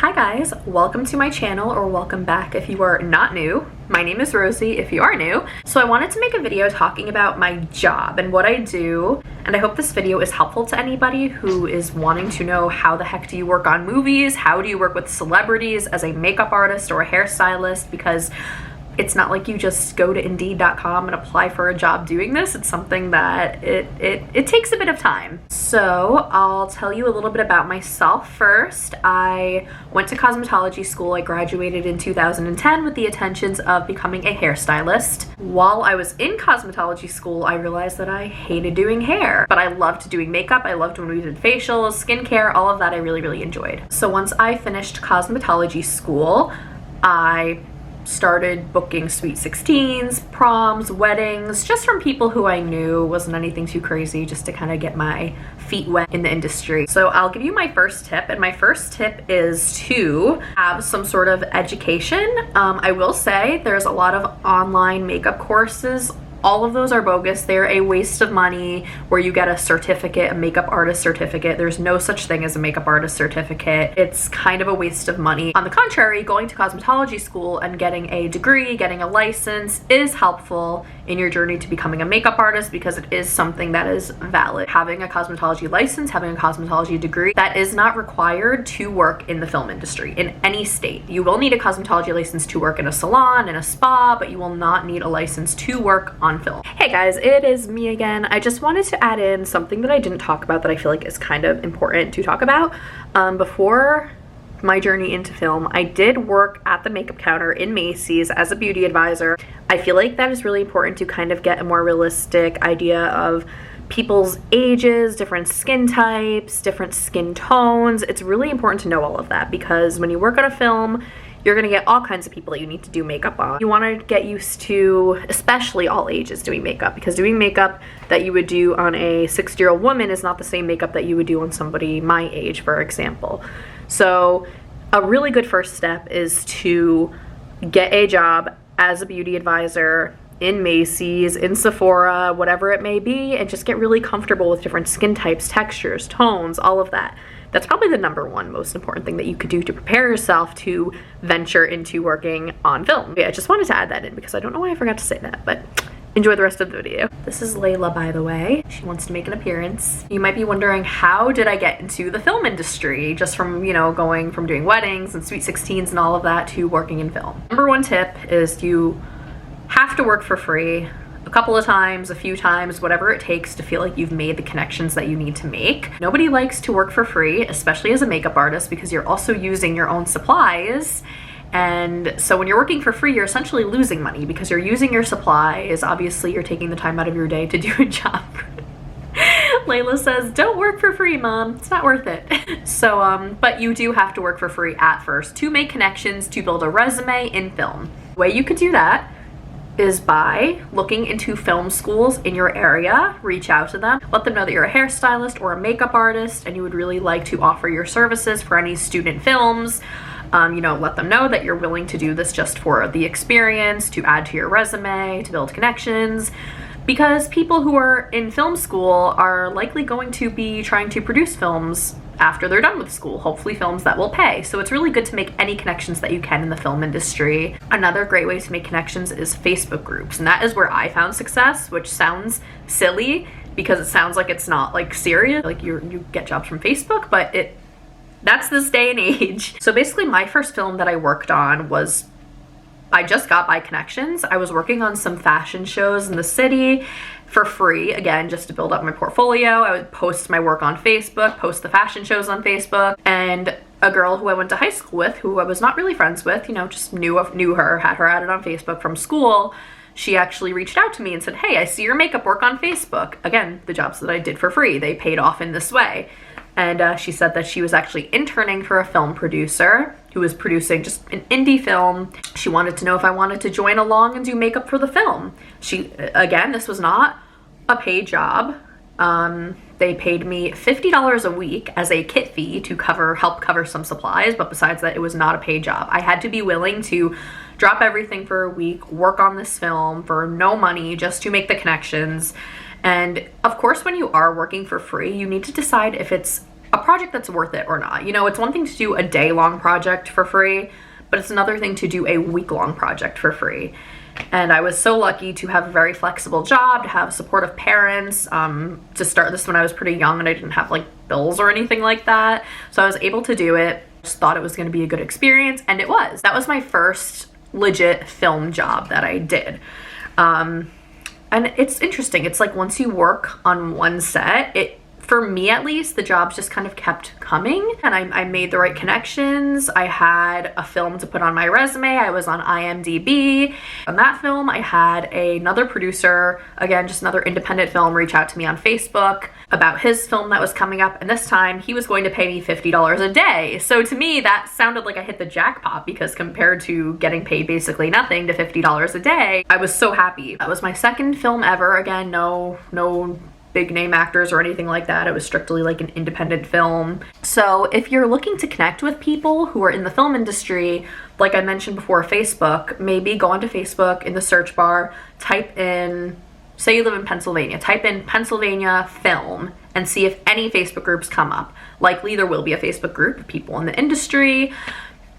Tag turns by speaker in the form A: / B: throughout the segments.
A: Hi guys, welcome to my channel, or welcome back if you are not new. My name is Rosie if you are new. So I wanted to make a video talking about my job and what I do, and I hope this video is helpful to anybody who is wanting to know how the heck do you work on movies, how do you work with celebrities as a makeup artist or a hairstylist, because it's not like you just go to Indeed.com and apply for a job doing this. It's something that it takes a bit of time. So I'll tell you a little bit about myself first. I went to cosmetology school. I graduated in 2010 with the intentions of becoming a hairstylist. While I was in cosmetology school, I realized that I hated doing hair, but I loved doing makeup. I loved when we did facials, skincare, all of that I really enjoyed. So once I finished cosmetology school, I started booking sweet 16s, proms, weddings, just from people who I knew. Wasn't anything too crazy, just to kind of get my feet wet in the industry. So I'll give you my first tip, and my first tip is to have some sort of education. I will say there's a lot of online makeup courses. All of those are bogus. They're a waste of money where you get a certificate, a makeup artist certificate. There's no such thing as a makeup artist certificate. It's kind of a waste of money. On the contrary, going to cosmetology school and getting a degree, getting a license is helpful in your journey to becoming a makeup artist, because it is something that is valid. Having a cosmetology license, having a cosmetology degree, that is not required to work in the film industry in any state. You will need a cosmetology license to work in a salon, in a spa, but you will not need a license to work on film. Hey guys, it is me again. I just wanted to add in something that I didn't talk about that I feel like is kind of important to talk about. Before my journey into film, I did work at the makeup counter in Macy's as a beauty advisor. I feel like that is really important to kind of get a more realistic idea of people's ages, different skin types, different skin tones. It's really important to know all of that, because when you work on a film, you're gonna get all kinds of people that you need to do makeup on. You wanna get used to, especially all ages, doing makeup, because doing makeup that you would do on a 60-year-old woman is not the same makeup that you would do on somebody my age, for example. So a really good first step is to get a job as a beauty advisor in Macy's, in Sephora, whatever it may be, and just get really comfortable with different skin types, textures, tones, all of that. That's probably the number one most important thing that you could do to prepare yourself to venture into working on film. Yeah, I just wanted to add that in because I don't know why I forgot to say that, but enjoy the rest of the video. This is Layla, by the way. She wants to make an appearance. You might be wondering, how did I get into the film industry? Just from, you know, going from doing weddings and sweet 16s and all of that to working in film. Number one tip is you have to work for free a couple of times, a few times, whatever it takes to feel like you've made the connections that you need to make. Nobody likes to work for free, especially as a makeup artist, because you're also using your own supplies. And so when you're working for free, you're essentially losing money because you're using your supplies. Obviously, you're taking the time out of your day to do a job. Layla says, don't work for free, Mom. It's not worth it. So, but you do have to work for free at first to make connections, to build a resume in film. The way you could do that is by looking into film schools in your area. Reach out to them, let them know that you're a hairstylist or a makeup artist and you would really like to offer your services for any student films. You know, let them know that you're willing to do this just for the experience, to add to your resume, to build connections, because people who are in film school are likely going to be trying to produce films after they're done with school, hopefully films that will pay. So it's really good to make any connections that you can in the film industry. Another great way to make connections is Facebook groups, and that is where I found success, which sounds silly because it sounds like it's not like serious, like you get jobs from Facebook, but that's this day and age. So basically my first film that I worked on was, I just got by connections. I was working on some fashion shows in the city for free, again, just to build up my portfolio. I would post my work on Facebook, post the fashion shows on Facebook, and a girl who I went to high school with, who I was not really friends with, you know, just knew her, had her added on Facebook from school. She actually reached out to me and said, hey, I see your makeup work on Facebook. Again, the jobs that I did for free, they paid off in this way. And she said that she was actually interning for a film producer who was producing just an indie film. She wanted to know if I wanted to join along and do makeup for the film. Again, this was not a paid job. They paid me $50 a week as a kit fee to help cover some supplies, but besides that, it was not a paid job. I had to be willing to drop everything for a week, work on this film for no money, just to make the connections. And of course, when you are working for free, you need to decide if it's a project that's worth it or not. You know, it's one thing to do a day-long project for free, but it's another thing to do a week-long project for free. And I was so lucky to have a very flexible job, to have supportive parents, to start this when I was pretty young and I didn't have like bills or anything like that. So I was able to do it. Just thought it was going to be a good experience, and it was. That was my first legit film job that I did. And it's interesting. It's like once you work on one set, for me at least, the jobs just kind of kept coming, and I made the right connections. I had a film to put on my resume. I was on IMDb. On that film, I had another producer, again, just another independent film, reach out to me on Facebook about his film that was coming up, and this time he was going to pay me $50 a day. So to me, that sounded like I hit the jackpot, because compared to getting paid basically nothing to $50 a day, I was so happy. That was my second film ever. Again, no big name actors or anything like that. It was strictly like an independent film. So if you're looking to connect with people who are in the film industry, like I mentioned before, Facebook, maybe go onto Facebook in the search bar, type in, say you live in Pennsylvania, type in Pennsylvania film and see if any Facebook groups come up. Likely there will be a Facebook group of people in the industry.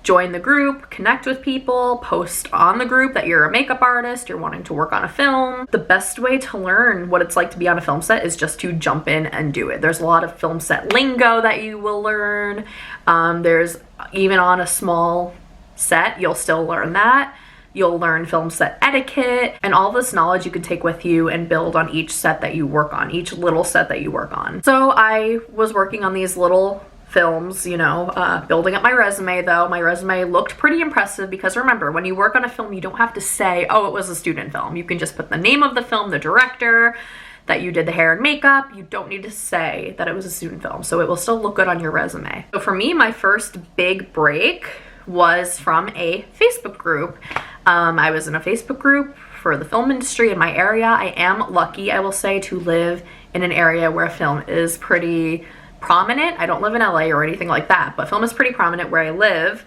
A: Join the group, connect with people, post on the group that you're a makeup artist, you're wanting to work on a film. The best way to learn what it's like to be on a film set is just to jump in and do it. There's a lot of film set lingo that you will learn. There's even on a small set, you'll still learn that. You'll learn film set etiquette, and all this knowledge you can take with you and build on each set that you work on, each little set that you work on. So I was working on these little films, you know, building up my resume though. My resume looked pretty impressive because remember, when you work on a film, you don't have to say, oh, it was a student film. You can just put the name of the film, the director, that you did the hair and makeup. You don't need to say that it was a student film, so it will still look good on your resume. So for me, my first big break was from a Facebook group. I was in a Facebook group for the film industry in my area. I am lucky, I will say, to live in an area where film is pretty prominent. I don't live in LA or anything like that, but film is pretty prominent where I live.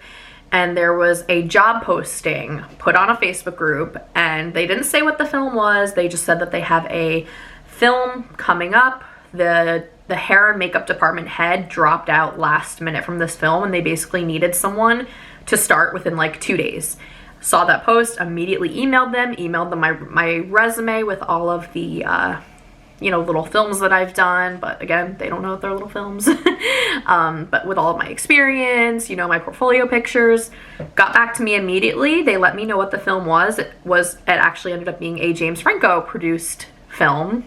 A: And there was a job posting put on a Facebook group, and they didn't say what the film was. They just said that they have a film coming up. The hair and makeup department head dropped out last minute from this film, and they basically needed someone to start within like 2 days. Saw that post, immediately emailed them my resume with all of the you know, little films that I've done, but again, they don't know if they're little films. But with all of my experience, you know, my portfolio pictures, got back to me immediately. They let me know what the film was. It actually ended up being a James Franco produced film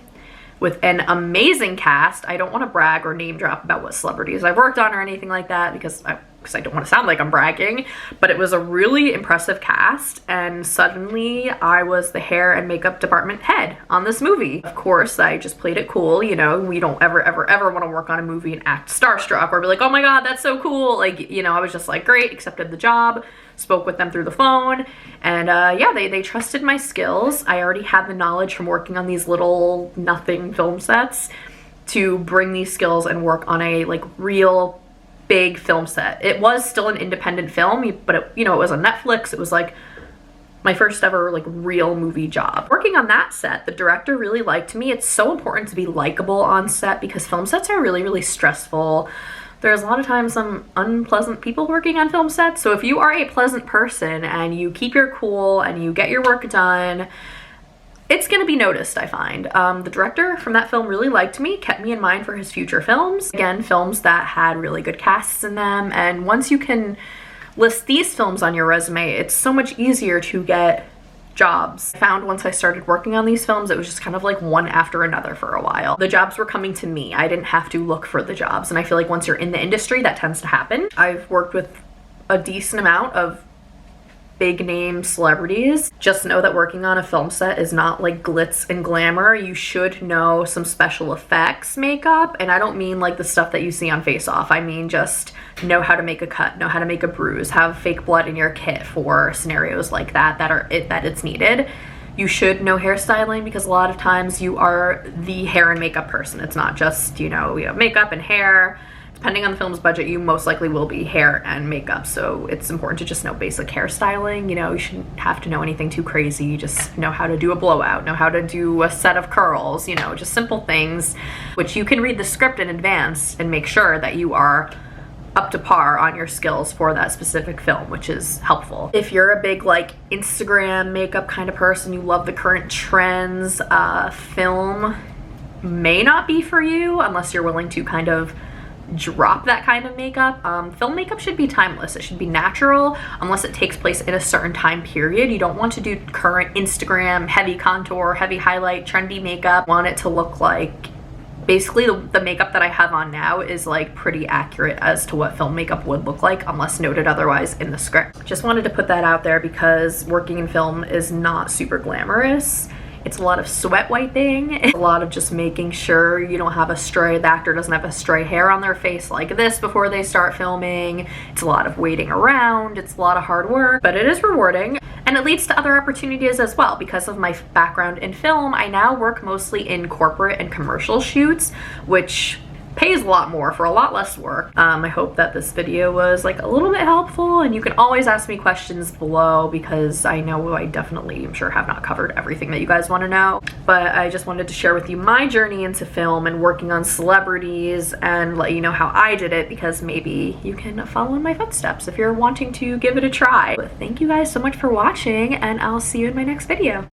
A: with an amazing cast. I don't want to brag or name drop about what celebrities I've worked on or anything like that because I don't want to sound like I'm bragging, but it was a really impressive cast, and suddenly I was the hair and makeup department head on this movie. Of course, I just played it cool, you know, we don't ever want to work on a movie and act starstruck or be like, oh my god, that's so cool, like, you know, I was just like, great, accepted the job, spoke with them through the phone, and yeah, they trusted my skills. I already had the knowledge from working on these little nothing film sets to bring these skills and work on a like real big film set. It was still an independent film, but it, you know, it was on Netflix. It was like my first ever like real movie job. Working on that set, the director really liked me. It's so important to be likable on set because film sets are really, really stressful. There's a lot of times some unpleasant people working on film sets. So if you are a pleasant person and you keep your cool and you get your work done, it's gonna be noticed, I find. The director from that film really liked me, kept me in mind for his future films. Again, films that had really good casts in them. And once you can list these films on your resume, it's so much easier to get jobs. I found once I started working on these films, it was just kind of like one after another for a while. The jobs were coming to me. I didn't have to look for the jobs. And I feel like once you're in the industry, that tends to happen. I've worked with a decent amount of big name celebrities. Just know that working on a film set is not like glitz and glamour. You should know some special effects makeup, and I don't mean like the stuff that you see on Face Off. I mean just know how to make a cut, know how to make a bruise, have fake blood in your kit for scenarios like that that it's needed. You should know hairstyling because a lot of times you are the hair and makeup person. It's not just, you know, we have makeup and hair. Depending on the film's budget, you most likely will be hair and makeup, so it's important to just know basic hairstyling. You know, you shouldn't have to know anything too crazy. Just know how to do a blowout, know how to do a set of curls, you know, just simple things, which you can read the script in advance and make sure that you are up to par on your skills for that specific film, which is helpful. If you're a big like Instagram makeup kind of person, you love the current trends, film may not be for you unless you're willing to kind of drop that kind of makeup. Film makeup should be timeless. It should be natural unless it takes place in a certain time period. You don't want to do current Instagram heavy contour, heavy highlight, trendy makeup. You want it to look like basically the makeup that I have on now is like pretty accurate as to what film makeup would look like unless noted otherwise in the script. Just wanted to put that out there because working in film is not super glamorous. It's a lot of sweat wiping. It's a lot of just making sure you don't have the actor doesn't have a stray hair on their face like this before they start filming. It's a lot of waiting around. It's a lot of hard work, but it is rewarding. And it leads to other opportunities as well. Because of my background in film, I now work mostly in corporate and commercial shoots, which pays a lot more for a lot less work. I hope that this video was like a little bit helpful, and you can always ask me questions below because I know I definitely, I'm sure, have not covered everything that you guys want to know. But I just wanted to share with you my journey into film and working on celebrities and let you know how I did it, because maybe you can follow in my footsteps if you're wanting to give it a try. But thank you guys so much for watching, and I'll see you in my next video.